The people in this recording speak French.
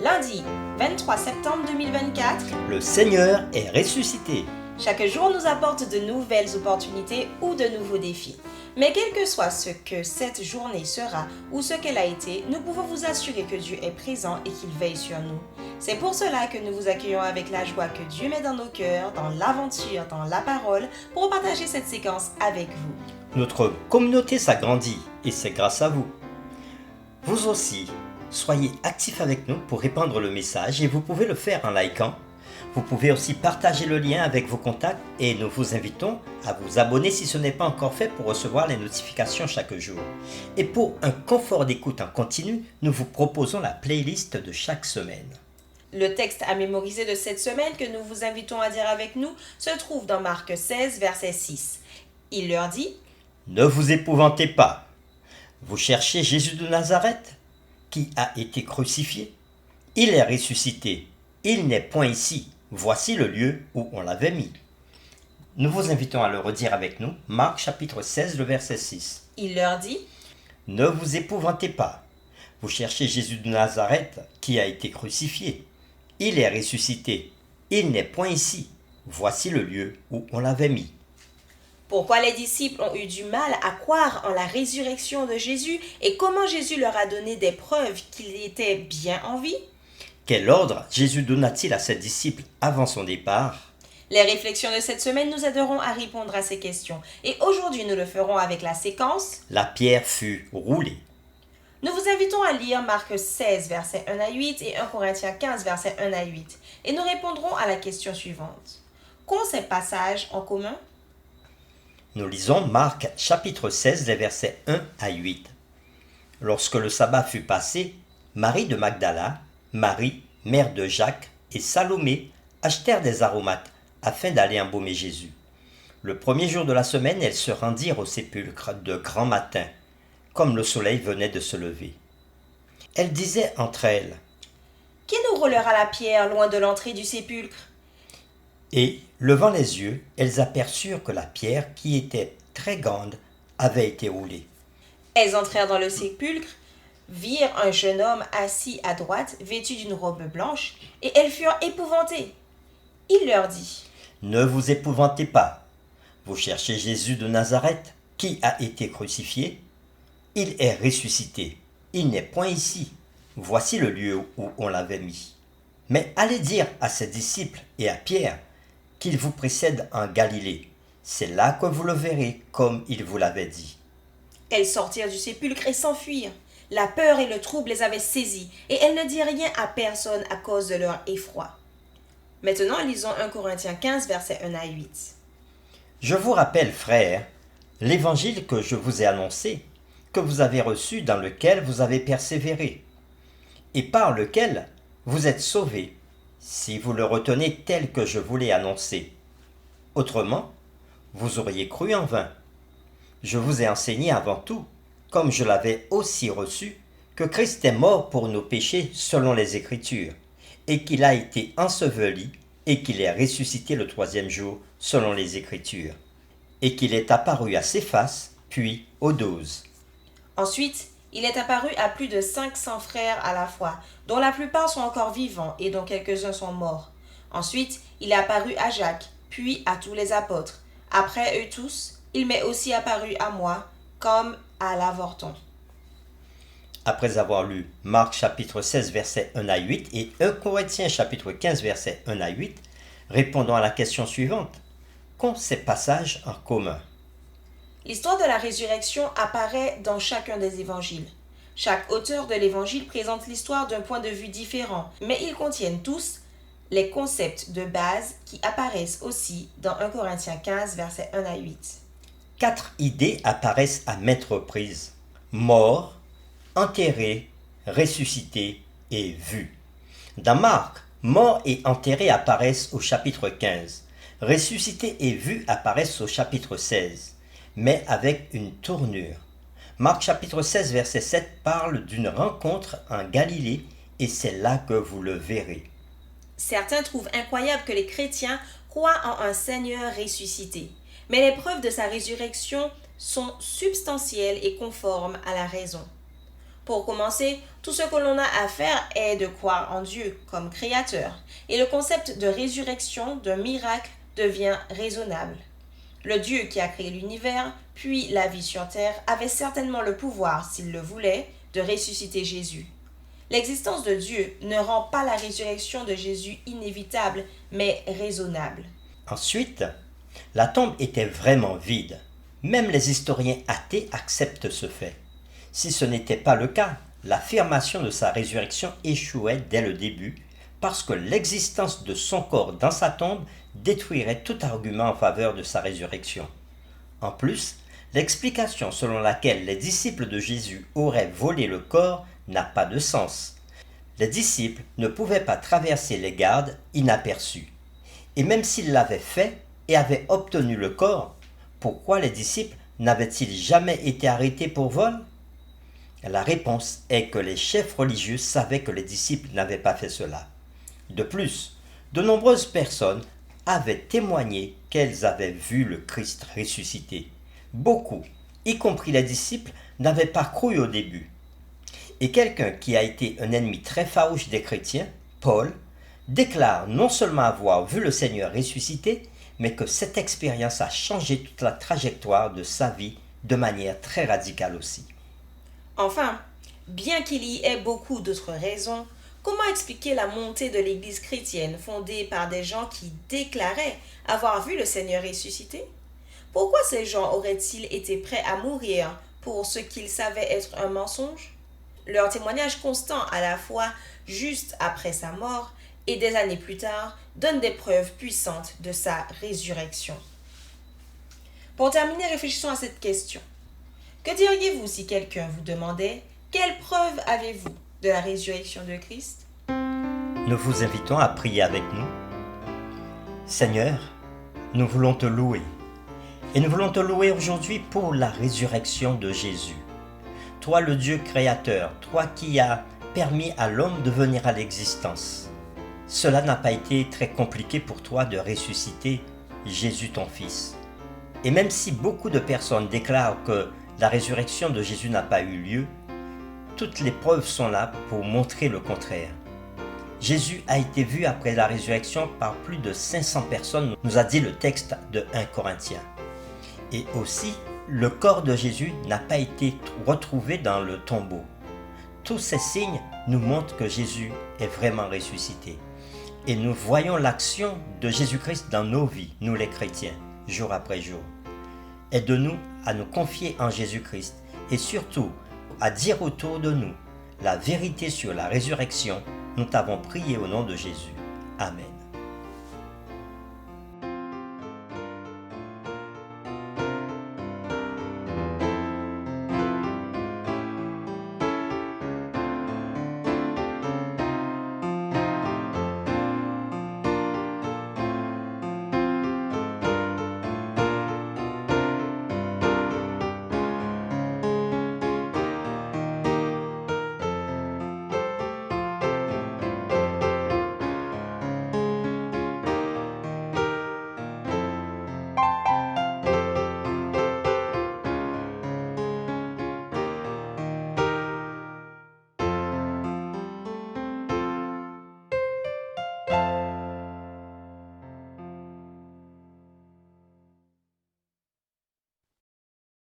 Lundi 23 septembre 2024, Le Seigneur est ressuscité. chaque jour nous apporte de nouvelles opportunités ou de nouveaux défis. Mais quel que soit ce que cette journée sera ou ce qu'elle a été, nous pouvons vous assurer que Dieu est présent et qu'il veille sur nous. C'est pour cela que nous vous accueillons avec la joie que Dieu met dans nos cœurs, dans l'aventure, dans la parole, pour partager cette séquence avec vous. Notre communauté s'agrandit et c'est grâce à vous. Vous aussi, soyez actifs avec nous pour répandre le message et vous pouvez le faire en likant. Vous pouvez aussi partager le lien avec vos contacts et nous vous invitons à vous abonner si ce n'est pas encore fait pour recevoir les notifications chaque jour. Et pour un confort d'écoute en continu, nous vous proposons la playlist de chaque semaine. Le texte à mémoriser de cette semaine que nous vous invitons à dire avec nous se trouve dans Marc 16, verset 6. Il leur dit: Ne vous épouvantez pas. Vous cherchez Jésus de Nazareth, qui a été crucifié. Il est ressuscité. Il n'est point ici. Voici le lieu où on l'avait mis. Nous vous invitons à le redire avec nous. Marc chapitre 16, le verset 6. Il leur dit: Ne vous épouvantez pas. Vous cherchez Jésus de Nazareth, qui a été crucifié. Il est ressuscité. Il n'est point ici. Voici le lieu où on l'avait mis. Pourquoi les disciples ont eu du mal à croire en la résurrection de Jésus et comment Jésus leur a donné des preuves qu'il était bien en vie? Quel ordre Jésus donna-t-il à ses disciples avant son départ? Les réflexions de cette semaine nous aideront à répondre à ces questions. Et aujourd'hui, nous le ferons avec la séquence. La pierre fut roulée. Nous vous invitons à lire Marc 16, versets 1 à 8 et 1 Corinthiens 15, versets 1 à 8. Et nous répondrons à la question suivante. Qu'ont ces passages en commun? Nous lisons Marc chapitre 16, les versets 1 à 8. Lorsque le sabbat fut passé, Marie de Magdala, Marie, mère de Jacques, et Salomé achetèrent des aromates afin d'aller embaumer Jésus. Le premier jour de la semaine, elles se rendirent au sépulcre de grand matin, comme le soleil venait de se lever. Elles disaient entre elles: Qui nous roulera la pierre loin de l'entrée du sépulcre? Et, levant les yeux, elles aperçurent que la pierre, qui était très grande, avait été roulée. Elles entrèrent dans le sépulcre, virent un jeune homme assis à droite, vêtu d'une robe blanche, et elles furent épouvantées. Il leur dit: Ne vous épouvantez pas. Vous cherchez Jésus de Nazareth, qui a été crucifié. Il est ressuscité. Il n'est point ici. Voici le lieu où on l'avait mis. Mais allez dire à ses disciples et à Pierre qu'il vous précède en Galilée. C'est là que vous le verrez, comme il vous l'avait dit. Elles sortirent du sépulcre et s'enfuirent. La peur et le trouble les avaient saisies, et elles ne dirent rien à personne à cause de leur effroi. Maintenant, lisons 1 Corinthiens 15, versets 1 à 8. Je vous rappelle, frères, l'évangile que je vous ai annoncé, que vous avez reçu, dans lequel vous avez persévéré, et par lequel vous êtes sauvés, si vous le retenez tel que je vous l'ai annoncé. Autrement, vous auriez cru en vain. Je vous ai enseigné avant tout, comme je l'avais aussi reçu, que Christ est mort pour nos péchés selon les Écritures, et qu'il a été enseveli, et qu'il est ressuscité le troisième jour selon les Écritures, et qu'il est apparu à Céphas, puis aux 12. Ensuite, il est apparu à plus de 500 frères à la fois, dont la plupart sont encore vivants et dont quelques-uns sont morts. Ensuite, il est apparu à Jacques, puis à tous les apôtres. Après eux tous, il m'est aussi apparu à moi, comme à l'avorton. Après avoir lu Marc chapitre 16 versets 1 à 8 et 1 Corinthiens chapitre 15 versets 1 à 8, répondons à la question suivante. Qu'ont ces passages en commun? L'histoire de la résurrection apparaît dans chacun des évangiles. Chaque auteur de l'évangile présente l'histoire d'un point de vue différent, mais ils contiennent tous les concepts de base qui apparaissent aussi dans 1 Corinthiens 15, versets 1 à 8. 4 idées apparaissent à maintes reprises. Mort, enterré, ressuscité et vu. Dans Marc, mort et enterré apparaissent au chapitre 15. Ressuscité et vu apparaissent au chapitre 16, mais avec une tournure. Marc chapitre 16 verset 7 parle d'une rencontre en Galilée et c'est là que vous le verrez. Certains trouvent incroyable que les chrétiens croient en un Seigneur ressuscité, mais les preuves de sa résurrection sont substantielles et conformes à la raison. Pour commencer, tout ce que l'on a à faire est de croire en Dieu comme créateur, et le concept de résurrection d'un miracle devient raisonnable. Le Dieu qui a créé l'univers, puis la vie sur terre, avait certainement le pouvoir, s'il le voulait, de ressusciter Jésus. L'existence de Dieu ne rend pas la résurrection de Jésus inévitable, mais raisonnable. Ensuite, la tombe était vraiment vide. Même les historiens athées acceptent ce fait. Si ce n'était pas le cas, l'affirmation de sa résurrection échouait dès le début, parce que l'existence de son corps dans sa tombe détruirait tout argument en faveur de sa résurrection. En plus, l'explication selon laquelle les disciples de Jésus auraient volé le corps n'a pas de sens. Les disciples ne pouvaient pas traverser les gardes inaperçus. Et même s'ils l'avaient fait et avaient obtenu le corps, pourquoi les disciples n'avaient-ils jamais été arrêtés pour vol? La réponse est que les chefs religieux savaient que les disciples n'avaient pas fait cela. De plus, de nombreuses personnes avaient témoigné qu'elles avaient vu le Christ ressuscité. Beaucoup, y compris les disciples, n'avaient pas cru au début. Et quelqu'un qui a été un ennemi très farouche des chrétiens, Paul, déclare non seulement avoir vu le Seigneur ressuscité, mais que cette expérience a changé toute la trajectoire de sa vie de manière très radicale aussi. Enfin, bien qu'il y ait beaucoup d'autres raisons, comment expliquer la montée de l'Église chrétienne fondée par des gens qui déclaraient avoir vu le Seigneur ressuscité? Pourquoi ces gens auraient-ils été prêts à mourir pour ce qu'ils savaient être un mensonge? Leur témoignage constant à la fois juste après sa mort et des années plus tard donne des preuves puissantes de sa résurrection. Pour terminer, réfléchissons à cette question. Que diriez-vous si quelqu'un vous demandait « Quelle preuve avez-vous de la résurrection de Christ ?» Nous vous invitons à prier avec nous. Seigneur, nous voulons te louer. Et nous voulons te louer aujourd'hui pour la résurrection de Jésus. Toi le Dieu créateur, toi qui as permis à l'homme de venir à l'existence. Cela n'a pas été très compliqué pour toi de ressusciter Jésus ton Fils. Et même si beaucoup de personnes déclarent que la résurrection de Jésus n'a pas eu lieu, toutes les preuves sont là pour montrer le contraire. Jésus a été vu après la résurrection par plus de 500 personnes, nous a dit le texte de 1 Corinthiens. Et aussi, le corps de Jésus n'a pas été retrouvé dans le tombeau. Tous ces signes nous montrent que Jésus est vraiment ressuscité. Et nous voyons l'action de Jésus-Christ dans nos vies, nous les chrétiens, jour après jour. Aide-nous à nous confier en Jésus-Christ et surtout à dire autour de nous la vérité sur la résurrection. Nous t'avons prié au nom de Jésus. Amen.